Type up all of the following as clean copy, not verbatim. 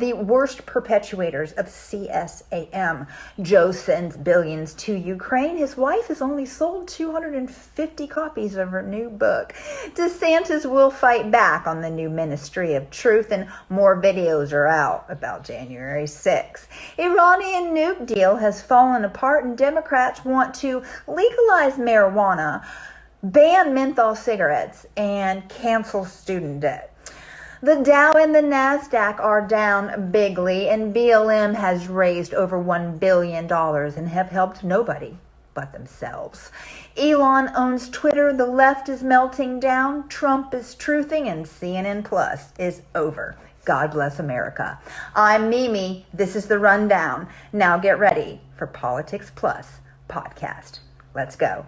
the worst perpetuators of CSAM. Joe sends billions to Ukraine. His wife has only sold 250 copies of her new book. DeSantis will fight back on the new Ministry of Truth, and more videos are out about January 6th. Iranian nuke deal has fallen apart, and Democrats want to legalize marijuana, ban menthol cigarettes, and cancel student debt. The Dow and the NASDAQ are down bigly, and BLM has raised over $1 billion and have helped nobody but themselves. Elon owns Twitter, the left is melting down, Trump is truthing, and CNN Plus is over. God bless America. I'm Mimi. This is The Rundown. Now get ready for Politics Plus podcast. Let's go.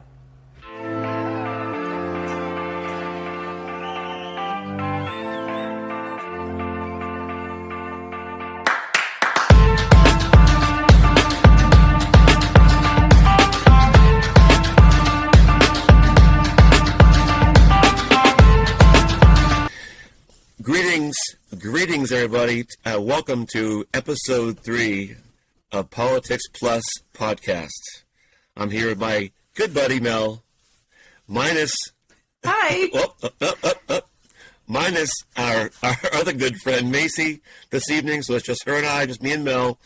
Greetings, everybody. Welcome to episode 3 of Politics Plus podcast. I'm here with my good buddy Mel, minus minus our other good friend Macy this evening. So it's just her and I, just me and Mel.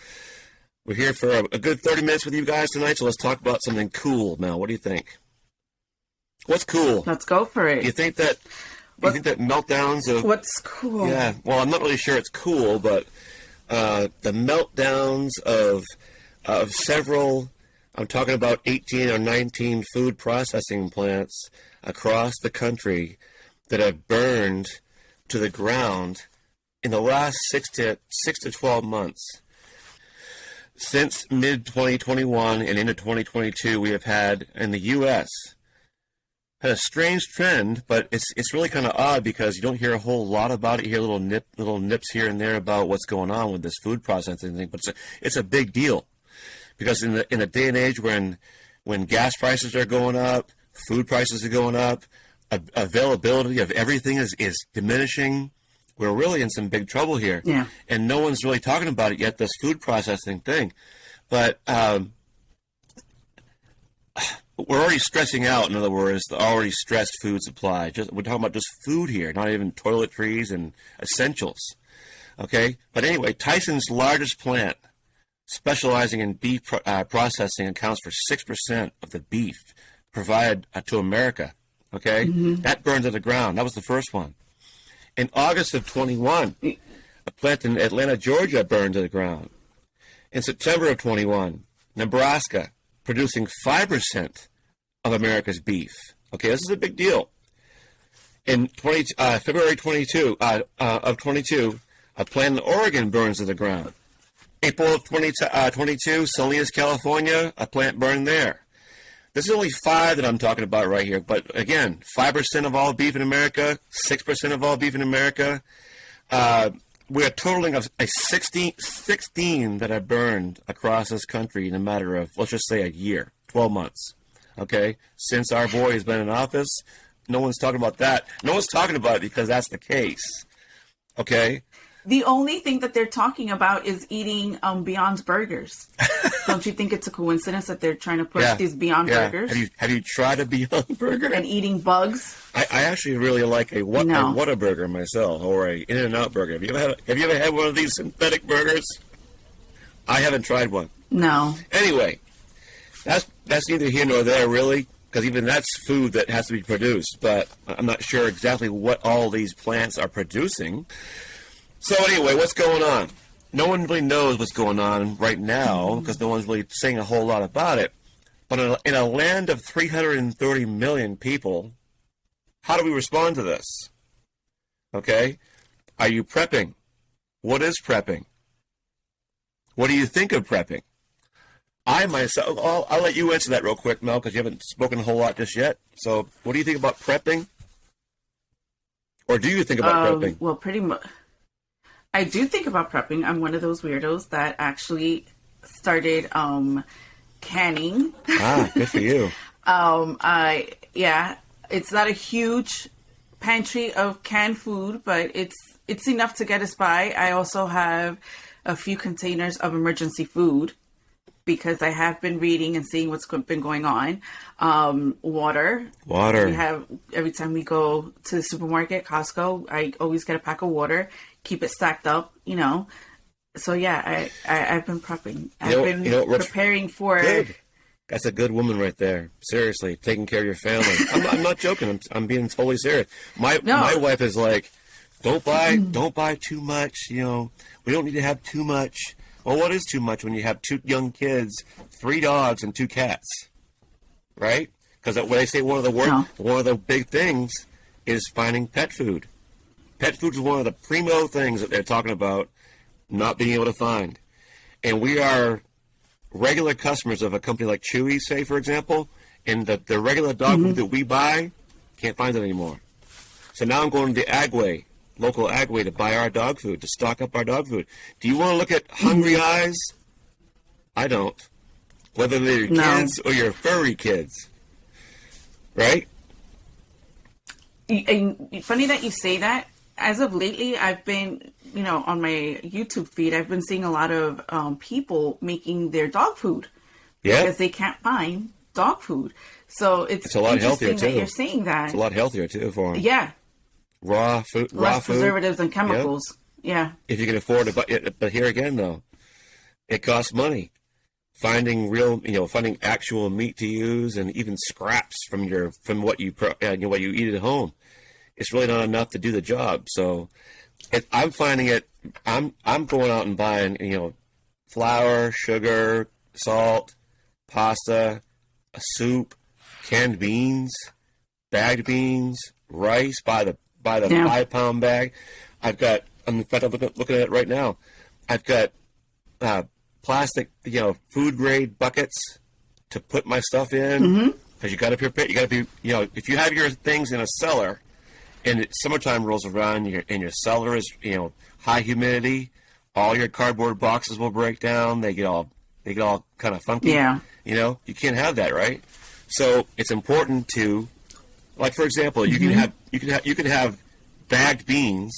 We're here for a good 30 minutes with you guys tonight. So let's talk about something cool. Mel, what do you think? What's cool? Let's go for it. Do you think that? Do you think that meltdowns of... What's cool? Yeah, well, I'm not really sure it's cool, but the meltdowns of several, I'm talking about 18 or 19 food processing plants across the country that have burned to the ground in the last 6 to 12 months. Since mid-2021 and into 2022, we have had, in the U.S., had a strange trend, but it's really kind of odd because you don't hear a whole lot about it. You hear little nips here and there about what's going on with this food processing thing, but it's a big deal because in the day and age when gas prices are going up, food prices are going up, availability of everything is diminishing. We're really in some big trouble here, yeah. And no one's really talking about it yet. This food processing thing, but. We're already stressing out, in other words, the already stressed food supply. We're talking about just food here, not even toiletries and essentials. Okay? But anyway, Tyson's largest plant, specializing in beef processing, accounts for 6% of the beef provided to America. Okay? Mm-hmm. That burned to the ground. That was the first one. In August of 21, a plant in Atlanta, Georgia burned to the ground. In September of 21, Nebraska, producing 5% of America's beef. Okay, this is a big deal. In February 22, a plant in Oregon burns to the ground. April of 2022, Salinas, California, a plant burned there. This is only 5 that I'm talking about right here, but again, 5% of all beef in America, 6% of all beef in America. We're totaling of 16 that have burned across this country in a matter of, let's just say, a year, 12 months. Okay? Since our boy has been in office, no one's talking about that. No one's talking about it because that's the case. Okay? The only thing that they're talking about is eating Beyond's burgers. Don't you think it's a coincidence that they're trying to push these Beyond burgers? Have you tried a Beyond burger? And eating bugs? I actually really like a Whataburger myself, or a In-N-Out burger. Have you ever had one of these synthetic burgers? I haven't tried one. No. Anyway, that's neither here nor there, really, because even that's food that has to be produced. But I'm not sure exactly what all these plants are producing. So anyway, what's going on? No one really knows what's going on right now because no one's really saying a whole lot about it. But in a land of 330 million people, how do we respond to this? Okay? Are you prepping? What is prepping? What do you think of prepping? I myself, I'll let you answer that real quick, Mel, because you haven't spoken a whole lot just yet. So what do you think about prepping? Or do you think about prepping? Well, pretty much. I do think about prepping. I'm one of those weirdos that actually started canning. Ah, good for you. It's not a huge pantry of canned food, but it's it's enough to get us by. I also have a few containers of emergency food because I have been reading and seeing what's been going on. Water. We have, every time we go to the supermarket, Costco, I always get a pack of water, keep it stacked up, you know. So yeah, I've been prepping. I've been preparing for. Good. That's a good woman right there. Seriously, taking care of your family. I'm not joking. I'm being totally serious. My wife is like, don't buy too much. You know, we don't need to have too much. Well, what is too much when you have 2 young kids, 3 dogs, and 2 cats, right? Because when I say one of the big things is finding pet food. Pet food is one of the primo things that they're talking about not being able to find. And we are regular customers of a company like Chewy, say, for example, and the regular dog food that we buy, can't find it anymore. So now I'm going to the local Agway to buy our dog food, to stock up our dog food. Do you want to look at hungry eyes? I don't. Whether they're your kids or your furry kids. Right? And funny that you say that. As of lately, I've been, on my YouTube feed, I've been seeing a lot of people making their dog food. Yeah. Because they can't find dog food. So it's a lot healthier, too. That you're saying that. It's a lot healthier, too, for them. Yeah. Raw food. Less preservatives and chemicals. Yep. Yeah. If you can afford it. But here again, though, it costs money. Finding finding actual meat to use, and even scraps from what you what you eat at home, it's really not enough to do the job. So, I'm finding it. I'm going out and buying flour, sugar, salt, pasta, a soup, canned beans, bagged beans, rice by the 5-pound bag. I've got. In fact, I'm looking at it right now. I've got plastic, food grade buckets to put my stuff in, because you got to prepare. You got to be, if you have your things in a cellar, and summertime rolls around, and your cellar is, high humidity, all your cardboard boxes will break down. They get all kind of funky. Yeah. You can't have that, right? So it's important to, like, for example, you can have bagged beans,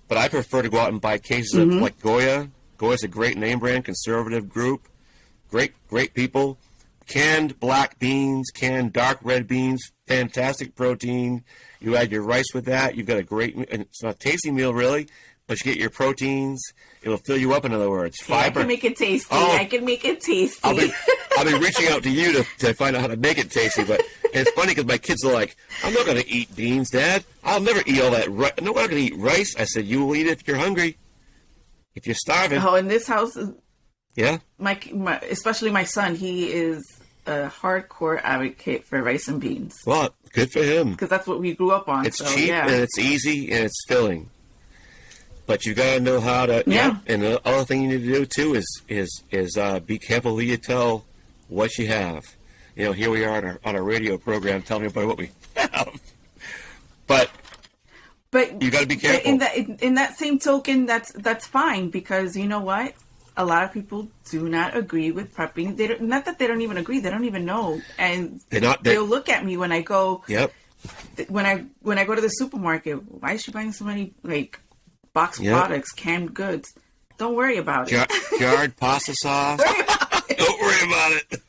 but I prefer to go out and buy cases of, like, Goya. Goya's a great name brand, conservative group, great people. Canned black beans, canned dark red beans, fantastic protein. You add your rice with that, you've got a great, and it's not a tasty meal really, but you get your proteins. It'll fill you up, in other words. Fiber. I can make it tasty. I'll be reaching out to you to find out how to make it tasty. But and it's funny because my kids are like, I'm not going to eat beans, Dad. I'll never eat all that rice. I'm not going to eat rice. I said, you will eat it if you're hungry. If you're starving. Oh, in this house, yeah. My especially my son, he is a hardcore advocate for rice and beans. Well, good for him. Because that's what we grew up on. It's cheap and it's easy and it's filling. But you got to know how to. Yeah. And the other thing you need to do too is be careful who you tell what you have. Here we are on a radio program telling everybody what we have. But you got to be careful. In that same token, that's fine, because you know what? A lot of people do not agree with prepping. Not that they don't even agree; they don't even know, and they'll look at me when I go. Yep. When I go to the supermarket, why is she buying so many boxed products, canned goods? Don't worry about it. Jarred pasta sauce. Don't worry about it.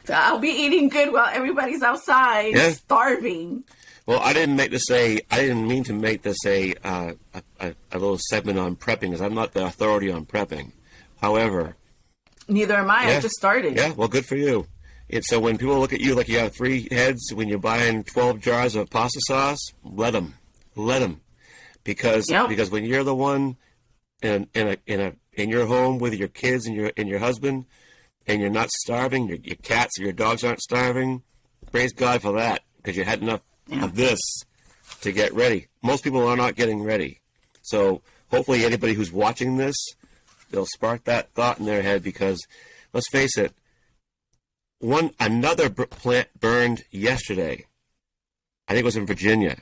I'll be eating good while everybody's outside starving. Well, I didn't mean to make this a little segment on prepping, because I'm not the authority on prepping. However, neither am I. I just started. Yeah, well, good for you. So when people look at you like you have 3 heads when you're buying 12 jars of pasta sauce, let them, because when you're the one in your home with your kids and your husband, and you're not starving, your cats or your dogs aren't starving, praise God for that, because you had enough of this to get ready. Most people are not getting ready. So hopefully anybody who's watching this, they'll spark that thought in their head, because let's face it, another plant burned yesterday. I think it was in Virginia.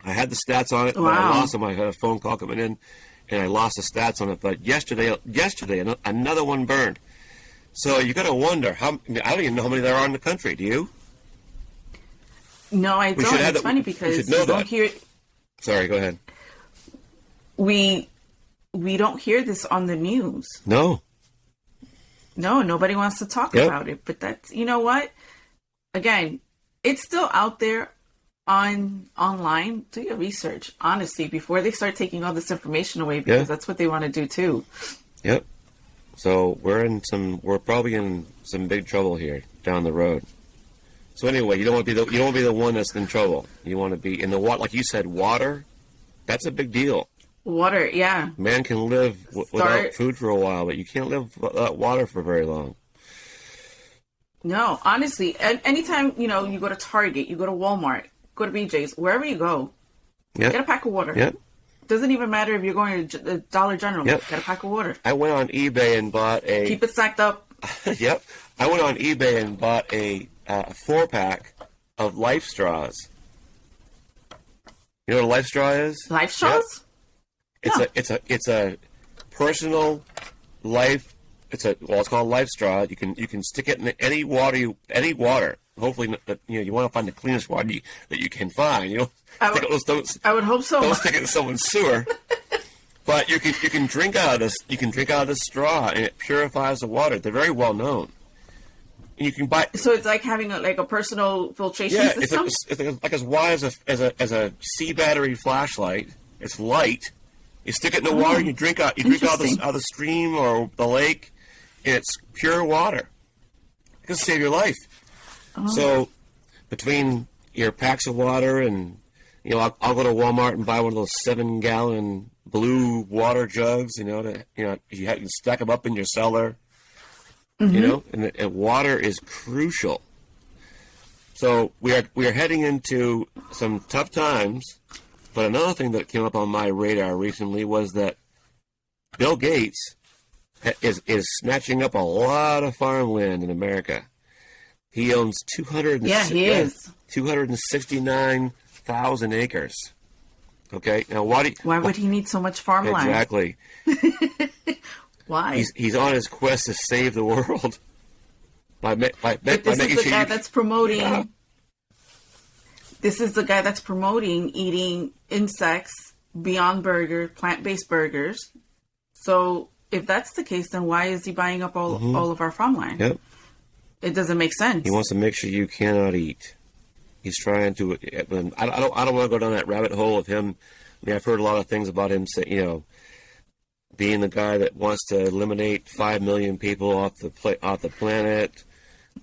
I had the stats on it, but I lost them. I had a phone call coming in, and I lost the stats on it. But yesterday another one burned. So you got to wonder I don't even know how many there are in the country. Do you? No, I don't. It's funny because you don't hear. Sorry, go ahead. We don't hear this on the news. No. No, nobody wants to talk about it. But that's, you know what? Again, it's still out there online. Do your research, honestly, before they start taking all this information away, because that's what they want to do too. Yep. So we're probably in some big trouble here down the road. So anyway, you don't want to be the one that's in trouble. You want to be in the water, like you said, water. That's a big deal. Water, yeah. Man can live without food for a while, but you can't live without water for very long. No, honestly, anytime, you go to Target, you go to Walmart, go to BJ's, wherever you go, get a pack of water. Yep. Doesn't even matter if you're going to Dollar General. Yep. Get a pack of water. I went on eBay and bought a... Keep it stacked up. Yep. I went on eBay and bought a 4-pack of Life Straws. You know what a Life Straw is? Life Straws? Yep. It's a personal life. It's called Life Straw. You can stick it in any water. Hopefully, you want to find the cleanest water that you can find. I would hope so. Don't stick it in someone's sewer. But you can drink out of this. You can drink out of this straw, and it purifies the water. They're very well known. And you can buy. So it's like having a personal filtration system. It's like as wide as a C battery flashlight. It's light. You stick it in the water, and you drink out of the stream or the lake, and it's pure water. It can save your life. Oh. So between your packs of water and I'll go to Walmart and buy one of those 7-gallon blue water jugs. You can stack them up in your cellar. Mm-hmm. And water is crucial. So we are heading into some tough times. But another thing that came up on my radar recently was that Bill Gates is snatching up a lot of farmland in America. He owns 269,000 acres. Okay, now why would he need so much farmland? Exactly. Why? He's on his quest to save the world This is the guy that's promoting. Yeah. This is the guy that's promoting eating insects, Beyond Burger, plant-based burgers. So if that's the case, then why is he buying up all of our farmland? Yep. It doesn't make sense. He wants to make sure you cannot eat. He's trying to. I don't want to go down that rabbit hole of him. I've heard a lot of things about him, being the guy that wants to eliminate 5 million people off the planet.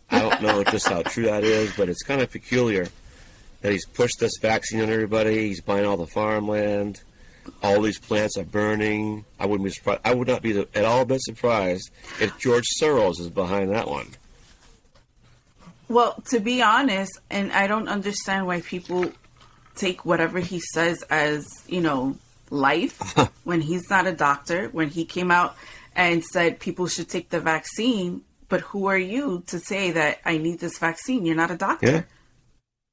I don't know just how true that is, but it's kind of peculiar that he's pushed this vaccine on everybody. He's buying all the farmland. All these plants are burning. I wouldn't be surprised. I would not be at all a bit surprised if George Soros is behind that one. Well, to be honest, and I don't understand why people take whatever he says as, life when he's not a doctor, when he came out and said people should take the vaccine. But who are you to say that I need this vaccine? You're not a doctor.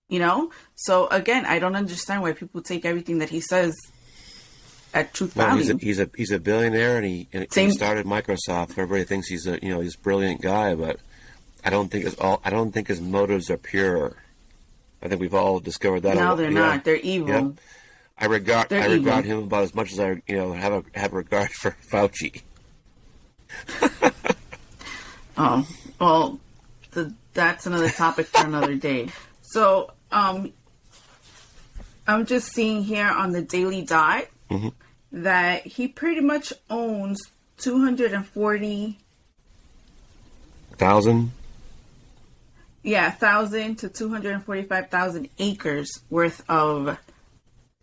Yeah. So again, I don't understand why people take everything that he says at truth value. He's a billionaire, and he started Microsoft. Everybody thinks he's a brilliant guy, but I don't think his motives are pure. I think we've all discovered that. No, they're not. They're evil. Yeah. I regard him about as much as I have regard for Fauci. Oh, well, that's another topic for another day. So, I'm just seeing here on the Daily Dot that he pretty much owns 240,000. Yeah, 1,000 to 245,000 acres worth of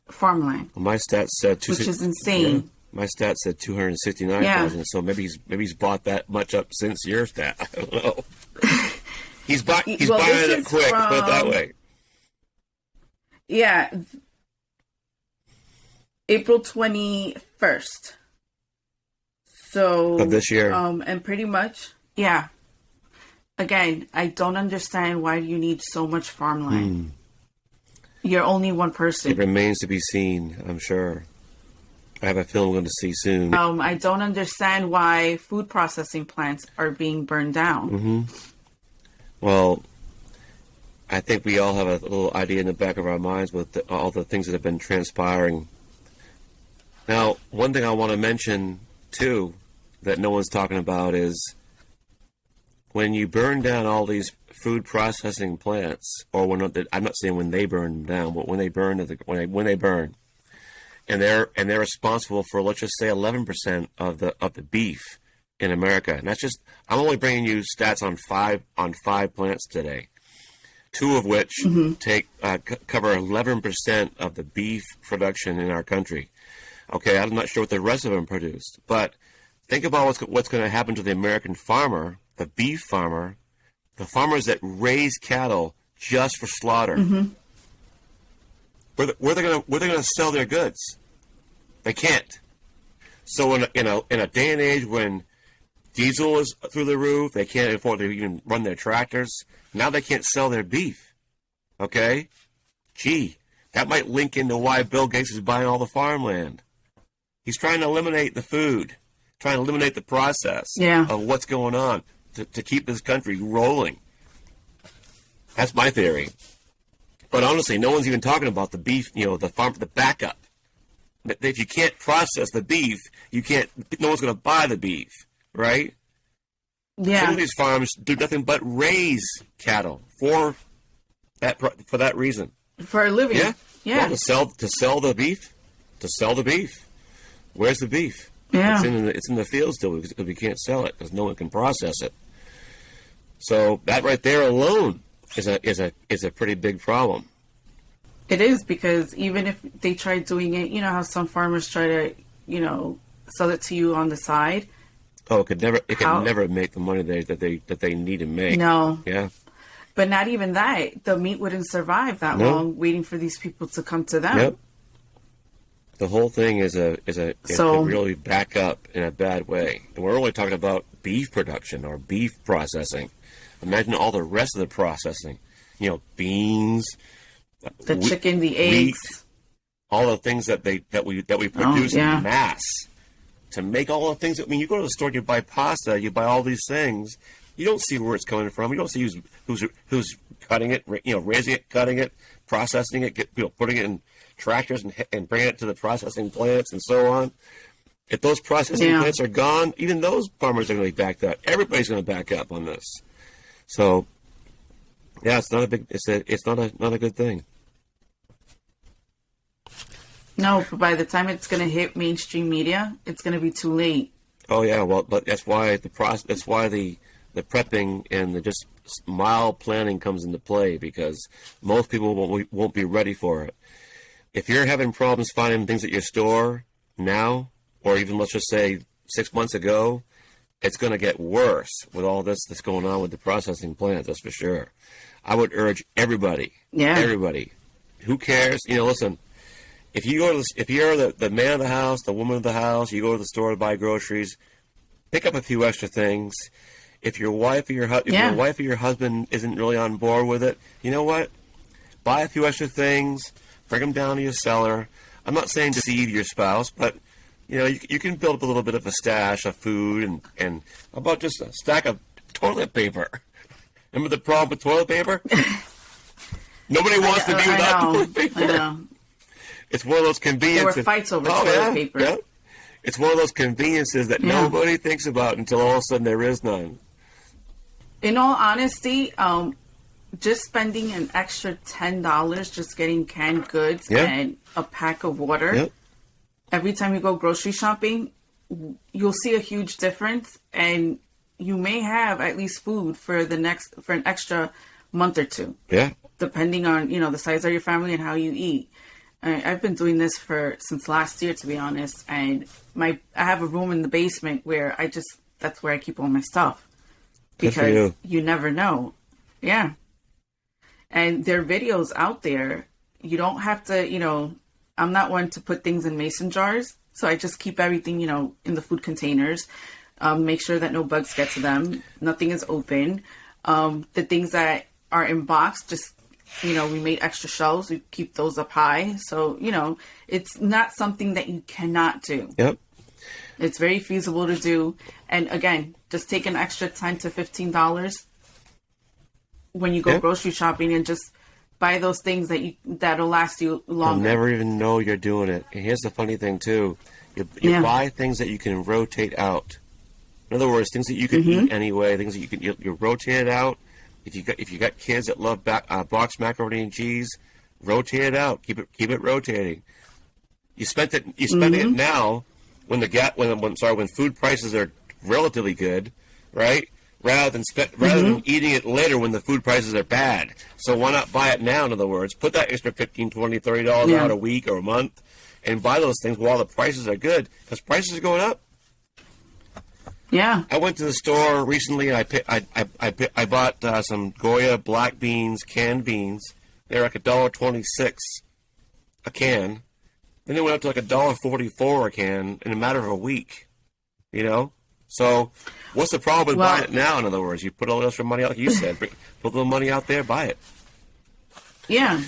farmland. Well, my stats said which is insane. Yeah, my stats said 269,000. So maybe he's bought that much up since your stat. I don't know. He's buying it quick. Put it that way. Yeah, April 21st. So of this year. And pretty much, yeah. Again, I don't understand why you need so much farmland. You're only one person. It remains to be seen, I'm sure. I have a feeling we're going to see soon. I don't understand why food processing plants are being burned down. Well, I think we all have a little idea in the back of our minds with all the things that have been transpiring. Now, one thing I want to mention, too, that no one's talking about is when you burn down all these food processing plants, or I'm not saying when they burn them down, but when they burn, and they're responsible for, let's just say, 11% of the beef in America. And that's just, I'm only bringing you stats on five plants today, two of which cover 11% of the beef production in our country. Okay, I'm not sure what the rest of them produced, but think about what's going to happen to the American farmer, the beef farmer, the farmers that raise cattle just for slaughter. Where they're going to sell their goods? They can't. So in a day and age when diesel is through the roof, they can't afford to even run their tractors. Now they can't sell their beef. Okay, gee, that might link into why Bill Gates is buying all the farmland. He's trying to eliminate the food, trying to eliminate the process of what's going on to keep this country rolling. That's my theory. But honestly, no one's even talking about the beef, the backup. If you can't process the beef, no one's going to buy the beef, right? Yeah. Some of these farms do nothing but raise cattle for that reason. For a living. Yeah. Yeah. Well, to sell the beef. Where's the beef? Yeah. It's in the field still because we can't sell it because no one can process it. So that right there alone is a pretty big problem. It is, because even if they try doing it, you know how some farmers try to, sell it to you on the side. Oh, it could never make the money that they need to make. No. Yeah. But not even that. The meat wouldn't survive that long waiting for these people to come to them. Yep. The whole thing it really back up in a bad way. And we're only talking about beef production or beef processing. Imagine all the rest of the processing. Beans, the chicken, the eggs, wheat, all the things that we produce in mass to make all the things. When you go to the store, you buy pasta, you buy all these things. You don't see where it's coming from. You don't see who's cutting it, raising it, cutting it, processing it, putting it in tractors and bringing it to the processing plants and so on. If those processing plants are gone, even those farmers are going to be backed up. Everybody's going to back up on this. So, yeah, it's not a good thing. No, but by the time it's going to hit mainstream media, it's going to be too late. Oh yeah, well, but that's why the prepping and the just mild planning comes into play, because most people won't be ready for it. If you're having problems finding things at your store now, or even let's just say 6 months ago, it's going to get worse with all this that's going on with the processing plants. That's for sure. I would urge everybody, who cares? Listen. If you're the man of the house, the woman of the house, you go to the store to buy groceries, pick up a few extra things. If your wife or your husband isn't really on board with it, you know what? Buy a few extra things, bring them down to your cellar. I'm not saying deceive your spouse, but you can build up a little bit of a stash of food and how about just a stack of toilet paper? Remember the problem with toilet paper? Nobody wants to be without toilet paper. I know. It's one of those conveniences. There were fights over toilet paper. Yeah. It's one of those conveniences that nobody thinks about until all of a sudden there is none. In all honesty, just spending an extra $10 just getting canned goods and a pack of water, every time you go grocery shopping, you'll see a huge difference, and you may have at least food for an extra month or two. Yeah. Depending on, the size of your family and how you eat. I've been doing this since last year, to be honest, and I have a room in the basement where that's where I keep all my stuff, because you never know. Yeah. And there are videos out there. You don't have to, I'm not one to put things in mason jars, so I just keep everything, in the food containers, make sure that no bugs get to them. Nothing is open. The things that are in box, just we made extra shelves. We keep those up high. So, it's not something that you cannot do. Yep. It's very feasible to do. And again, just take an extra $10 to $15. when you go grocery shopping and just buy those things that'll last you longer. You'll never even know you're doing it. And here's the funny thing too: you buy things that you can rotate out. In other words, things that you can eat anyway, things that you rotate it out. If you got kids that love boxed macaroni and cheese, rotate it out. Keep it rotating. You spent it. You're spending it now when when food prices are relatively good, right? Rather than eating it later when the food prices are bad. So why not buy it now? In other words, put that extra $15, $20, $30 out a week or a month, and buy those things while the prices are good, because prices are going up. Yeah. I went to the store recently and I bought some Goya black beans, canned beans. They're like $1.26 a can. Then they went up to like $1.44 a can in a matter of a week. You know? So what's the problem with buying it now? In other words, you put all the extra money out, like you said, put a little money out there, buy it. Yeah.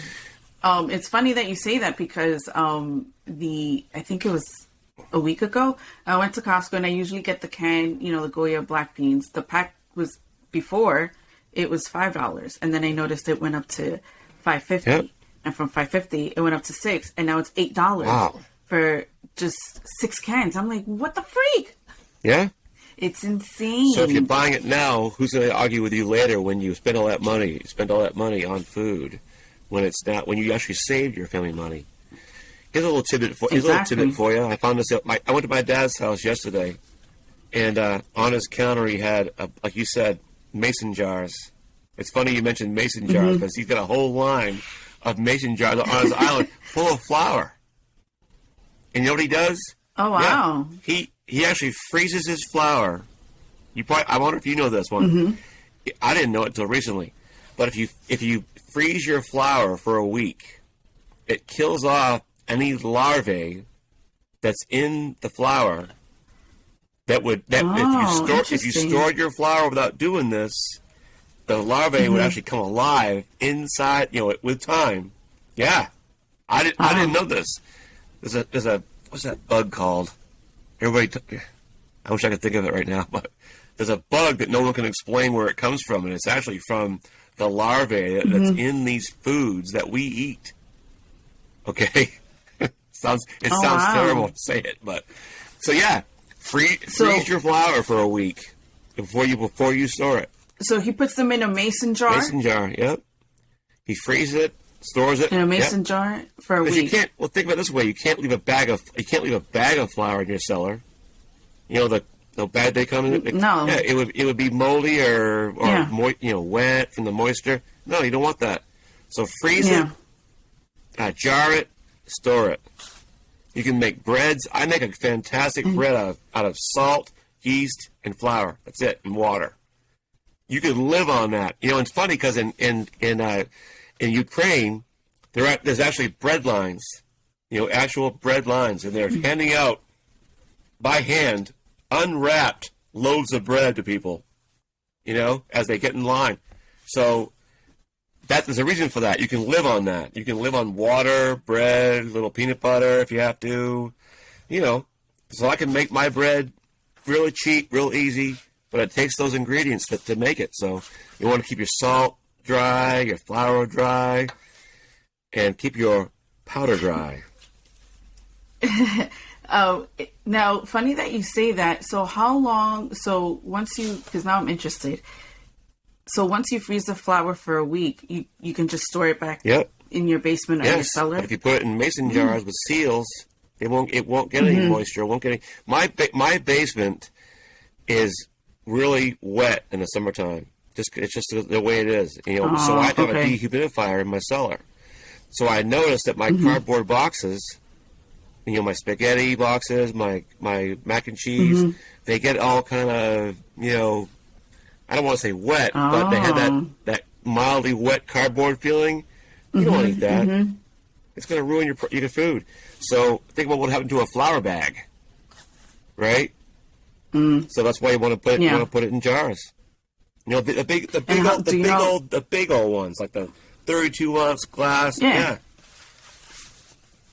It's funny that you say that because I think it was a week ago, I went to Costco and I usually get the can, the Goya black beans. The pack was before it was $5, and then I noticed it went up to $5.50, and from $5.50 it went up to $6, and now it's $8 for just 6 cans. I'm like, what the freak? Yeah, it's insane. So if you're buying it now, who's going to argue with you later when you spend all that money? You spend all that money on food when you actually saved your family money. Here's a little tidbit for you. I found this I went to my dad's house yesterday, and on his counter he had, like you said, mason jars. It's funny you mentioned mason jars because he's got a whole line of mason jars on his island full of flour. And you know what he does? Oh wow! Yeah, he actually freezes his flour. I wonder if you know this one. I didn't know it until recently, but if you freeze your flour for a week, it kills off any larvae that's in the flour if you stored your flour without doing this, the larvae would actually come alive inside, with time. Yeah. I didn't know this. There's a what's that bug called? I wish I could think of it right now, but there's a bug that no one can explain where it comes from, and it's actually from the larvae that's in these foods that we eat. Okay? Sounds terrible to say it, but so yeah, freeze your flour for a week before you store it. So he puts them in a mason jar. Mason jar, yep. He freezes it, stores it in a mason jar for a week. You can't. Well, think about it this way: you can't leave a bag of flour in your cellar. The bag they come in. No. Yeah, it would be moldy or wet from the moisture. No, you don't want that. So freeze it, jar it, store it. You can make breads. I make a fantastic bread out of salt, yeast, and flour. That's it, and water. You can live on that. It's funny because in Ukraine, there's actually bread lines. Actual bread lines, and they're handing out by hand unwrapped loaves of bread to people. As they get in line. So there's a reason for that. You can live on that. You can live on water, bread, a little peanut butter if you have to. So I can make my bread really cheap, real easy, but it takes those ingredients to make it. So you want to keep your salt dry, your flour dry, and keep your powder dry. Now, funny that you say that. So because now I'm interested. So once you freeze the flour for a week, you can just store it back in your basement or your cellar? If you put it in mason jars with seals, it won't get any moisture. It won't get any. My basement is really wet in the summertime. It's just the way it is. So I have a dehumidifier in my cellar. So I noticed that my cardboard boxes, my spaghetti boxes, my mac and cheese, they get all kind of, I don't want to say wet, but they have that mildly wet cardboard feeling. You don't want to eat that. It's going to ruin your food. So think about what happened to a flour bag, right? So that's why you want to put it in jars. The big old ones, like the 32-ounce glass. Yeah.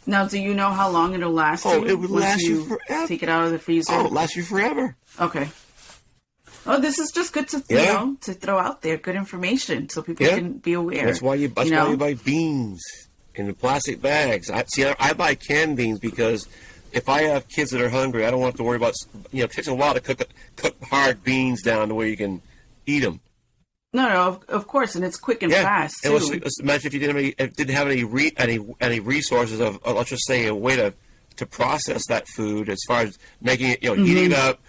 Now, do you know how long it'll last? It would last you forever. Take it out of the freezer. It'll last you forever. Okay. Oh, this is just good to to throw out there, good information so people can be aware. That's why you buy beans in the plastic bags. I buy canned beans because if I have kids that are hungry, I don't have to worry about, it takes a while to cook hard beans down to where you can eat them. No, of course, and it's quick and fast too. Imagine if you didn't have any resources of let's just say a way to process that food as far as making it, heating it up,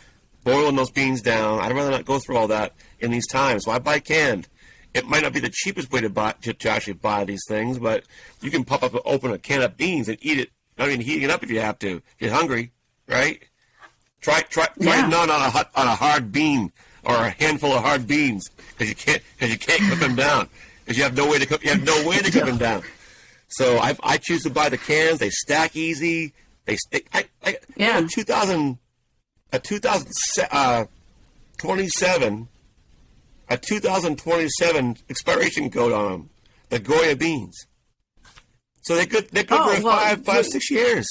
boiling those beans down. I'd rather not go through all that in these times. So I buy canned. It might not be the cheapest way to actually buy these things, but you can open a can of beans and eat it. I mean, heating it up if you have to. If you're hungry, right? Try none on a hard bean or a handful of hard beans because you can't cook them down because you have no way to cook. You have no way to cook them down. So I choose to buy the cans. They stack easy. They stick. A 2027 expiration code on them. The Goya beans. So they're good for 5-6 years.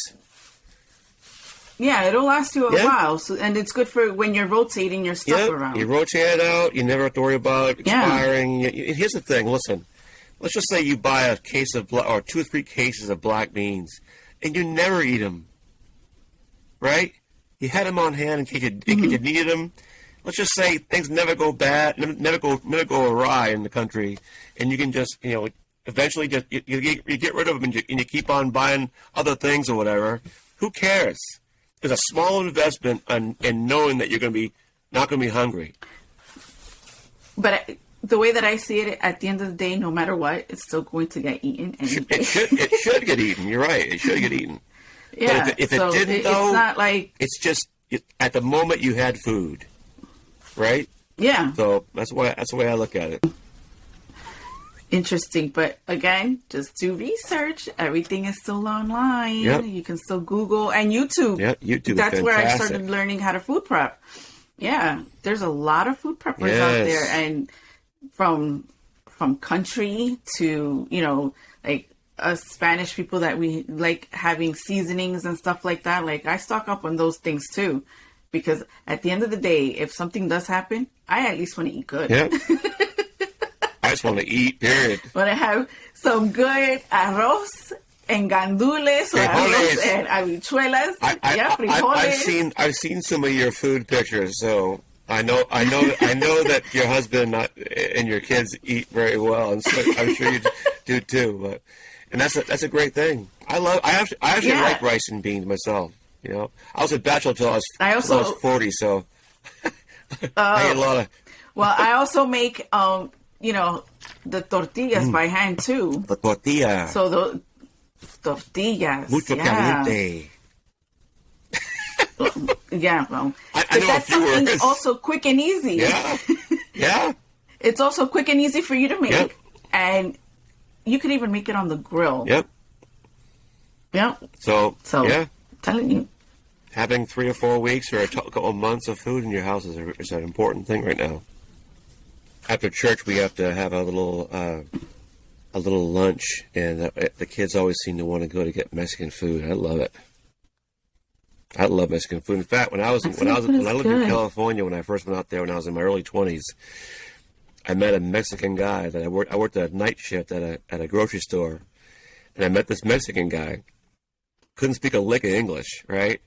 Yeah, it'll last you a while, and it's good for when you're rotating your stuff around. You rotate it out. You never have to worry about expiring. Here's the thing. Listen, let's just say you buy a case of or 2 or 3 cases of black beans, and you never eat them. Right? You had them on hand in case you needed them. Let's just say things never go bad, never go awry in the country, and you can just eventually just you get rid of them and you keep on buying other things or whatever. Who cares? There's a small investment in knowing that you're not going to be hungry. But the way that I see it, at the end of the day, no matter what, it's still going to get eaten. Anyway. It should get eaten. You're right. It should get eaten. Yeah. But if it didn't, though, it's not like it's just at the moment you had food, right? Yeah. So that's the way I look at it. Interesting, but again, just do research. Everything is still online. Yep. You can still Google and YouTube. Yeah, YouTube. That's is where I fantastic. started learning how to food prep. Yeah, there's a lot of food preppers out there, and from country to like us Spanish people that we like having seasonings and stuff like that. Like I stock up on those things too, because at the end of the day, if something does happen, I at least want to eat good. Yeah. I just want to eat, period. Want to have some good arroz and gandules or arroz and habichuelas. Frijoles. I've seen some of your food pictures, so I know that your husband and your kids eat very well, and so I'm sure you do too. And that's a great thing. I actually like rice and beans myself. I was a bachelor till I was 40, so I ate a lot of. Well, I also make the tortillas by hand too. The tortilla. So the tortillas. Mucho caliente. Yeah, well, I know that's something also quick and easy. Yeah, yeah. It's also quick and easy for you to make, and you could even make it on the grill. Yep. Yep. So yeah, I'm telling you, having 3 or 4 weeks or a couple of months of food in your house is an important thing right now. After church, we have to have a little lunch, and the kids always seem to want to go to get Mexican food. I love it. I love Mexican food. In fact, when I lived in California, when I first went out there when I was in my early 20s, I met a Mexican guy that I worked a night shift at a grocery store, and I met this Mexican guy. Couldn't speak a lick of English, right?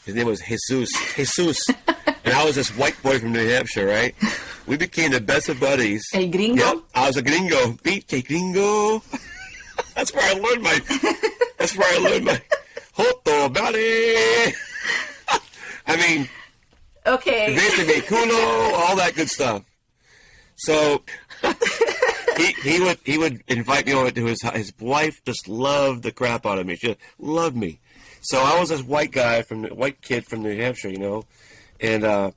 His name was Jesus. And I was this white boy from New Hampshire, right? We became the best of buddies. El gringo? Yep, I was a gringo. Pinche gringo. That's where I learned my Joto, vale. I mean, okay. Vete mi culo, all that good stuff. So he would invite me over to his wife. Just loved the crap out of me. She just loved me. So I was this white kid from New Hampshire, and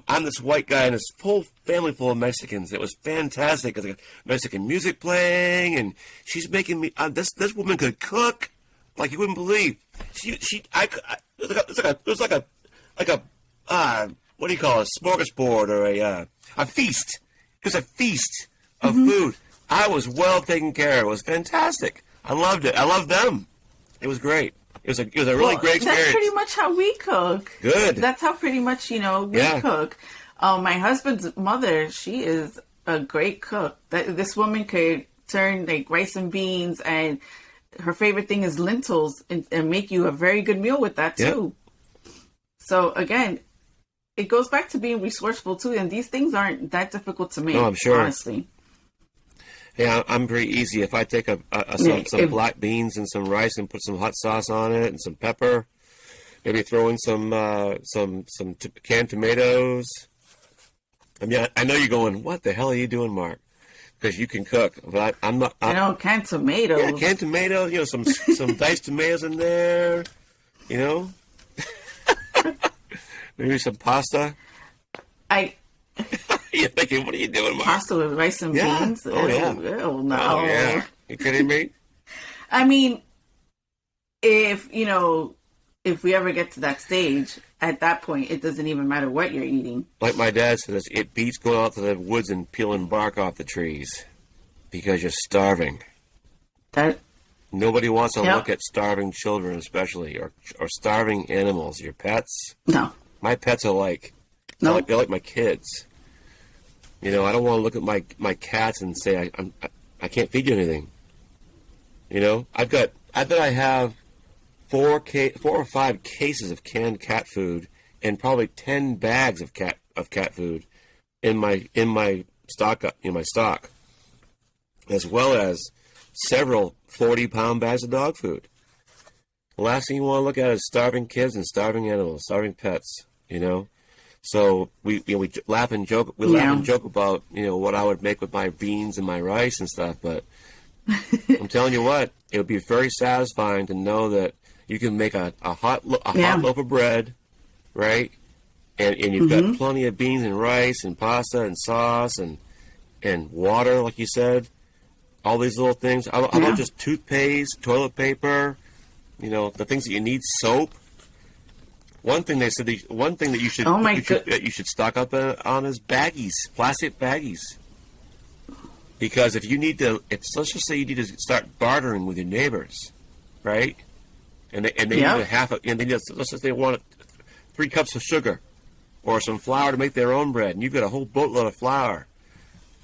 I'm this white guy and this whole family full of Mexicans. It was fantastic. There's Mexican music playing, and she's making me. This woman could cook like you wouldn't believe. It was like a what do you call it? A smorgasbord or a feast. It was a feast of food. I was well taken care of. It was fantastic. I loved it. I loved them. It was great. It was a really great experience. That's pretty much how we cook. Good. That's how pretty much we cook. Oh, my husband's mother, she is a great cook. This woman could turn like rice and beans, and her favorite thing is lentils, and make you a very good meal with that too. Yep. So again, it goes back to being resourceful too, and these things aren't that difficult to make. Oh, I'm sure. Honestly. Yeah, I'm very easy. If I take some black beans and some rice and put some hot sauce on it and some pepper, maybe throw in some canned tomatoes. I mean, I know you're going, what the hell are you doing, Mark? Because you can cook, but I'm not. Canned tomatoes. Yeah, canned tomatoes. You know, some diced tomatoes in there. You know, maybe some pasta. You're thinking, what are you doing, Mark? Pasta with rice and beans? Oh, yeah. Oh, no. Oh, yeah. You kidding me? I mean, if we ever get to that stage, at that point, it doesn't even matter what you're eating. Like my dad says, it beats going out to the woods and peeling bark off the trees because you're starving. Nobody wants to look at starving children, especially, or starving animals. Your pets? No. My pets are they're like my kids. You know, I don't want to look at my cats and say I can't feed you anything. You know, I bet I have 4 or 5 cases of canned cat food and probably 10 bags of cat food in my stock, as well as several 40-pound bags of dog food. The last thing you want to look at is starving kids and starving animals, starving pets. You know. So we laugh and joke about what I would make with my beans and my rice and stuff, but I'm telling you what, it would be very satisfying to know that you can make a hot loaf of bread, right? And you've got plenty of beans and rice and pasta and sauce and water, like you said, all these little things. How about just toothpaste, toilet paper, the things that you need, soap. One thing they said, that you should stock up on is baggies, plastic baggies. Because if let's just say you need to start bartering with your neighbors, right? And they need let's just say they want 3 cups of sugar or some flour to make their own bread, and you've got a whole boatload of flour.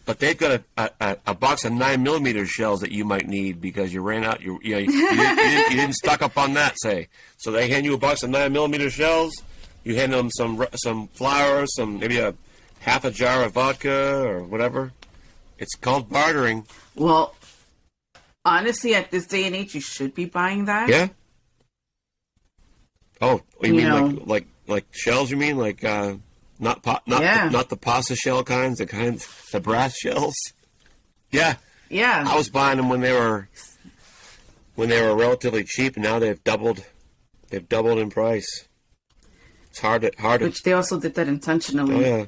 But they've got a box of 9mm shells that you might need because you ran out. You didn't stock up on that, say. So they hand you a box of 9mm shells. You hand them some flour, maybe a half a jar of vodka or whatever. It's called bartering. Well, honestly, at this day and age, you should be buying that. Yeah. Oh, you mean like shells? You mean like? Not the pasta shell kinds, the brass shells. Yeah. Yeah. I was buying them when they were relatively cheap, and now they've doubled in price. It's hard to. Which they also did that intentionally. Oh, yeah.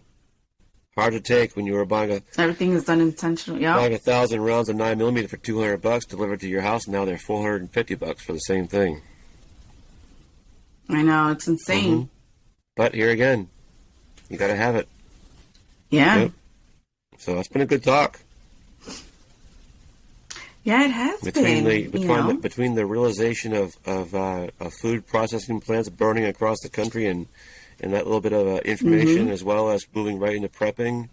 Hard to take when you were buying everything is done intentionally. Yeah. Buying 1,000 rounds of 9mm for $200 delivered to your house. Now they're $450 for the same thing. I know, it's insane. Mm-hmm. But here again. You got to have it. Yeah. Yep. So it's been a good talk. Yeah, it has been. Between the realization of food processing plants burning across the country and that little bit of information, as well as moving right into prepping,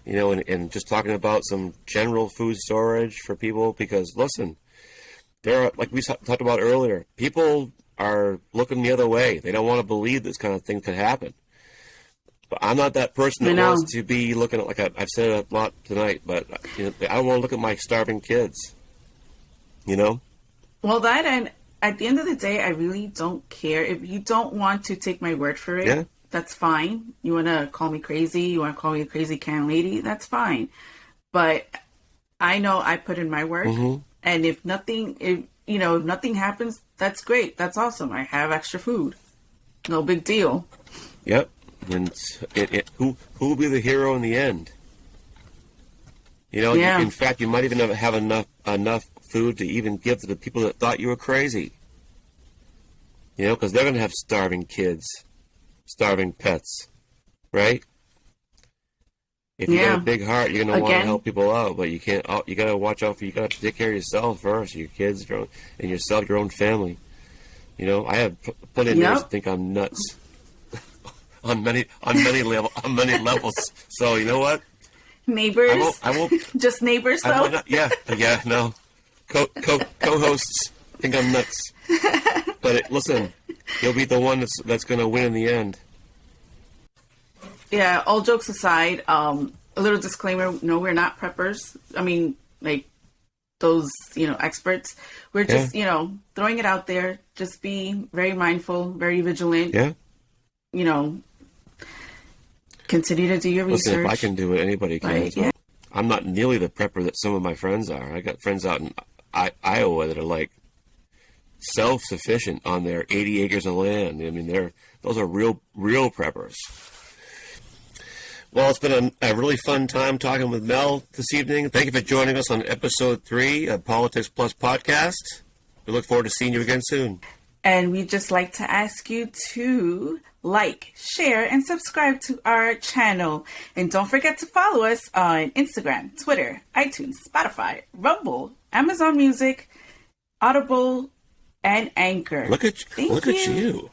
and just talking about some general food storage for people. Because listen, there are, like we talked about earlier, people are looking the other way. They don't want to believe this kind of thing could happen. But I'm not that person that wants to be looking at, like I've said a lot tonight, but I don't want to look at my starving kids, Well, that, and at the end of the day, I really don't care. If you don't want to take my word for it, that's fine. You want to call me crazy, you want to call me a crazy can lady, that's fine. But I know I put in my work, and if nothing happens, that's great. That's awesome. I have extra food. No big deal. Yep. And who will be the hero in the end? In fact, you might even have enough food to even give to the people that thought you were crazy. Because they're going to have starving kids, starving pets, right? If you got a big heart, you're going to want to help people out, but you can't. You got to watch out you got to take care of yourself first, your kids, and yourself, your own family. I have plenty of neighbors that think I'm nuts. on many levels. So you know what? Neighbors. I won't. Just neighbors, though. No. Co-hosts think I'm nuts. But listen, you'll be the one that's going to win in the end. Yeah. All jokes aside, a little disclaimer: no, we're not preppers. I mean, like those, experts. We're just, throwing it out there. Just be very mindful, very vigilant. Yeah. Continue to do your research. Listen, if I can do it, anybody can as well. Yeah. I'm not nearly the prepper that some of my friends are. I got friends out in Iowa that are like self-sufficient on their 80 acres of land. I mean, those are real preppers. Well, it's been a really fun time talking with Mel this evening. Thank you for joining us on episode 3 of Politics Plus Podcast. We look forward to seeing you again soon. And we'd just like to ask you to like, share, and subscribe to our channel. And don't forget to follow us on Instagram, Twitter, iTunes, Spotify, Rumble, Amazon Music, Audible, and Anchor. Look at you.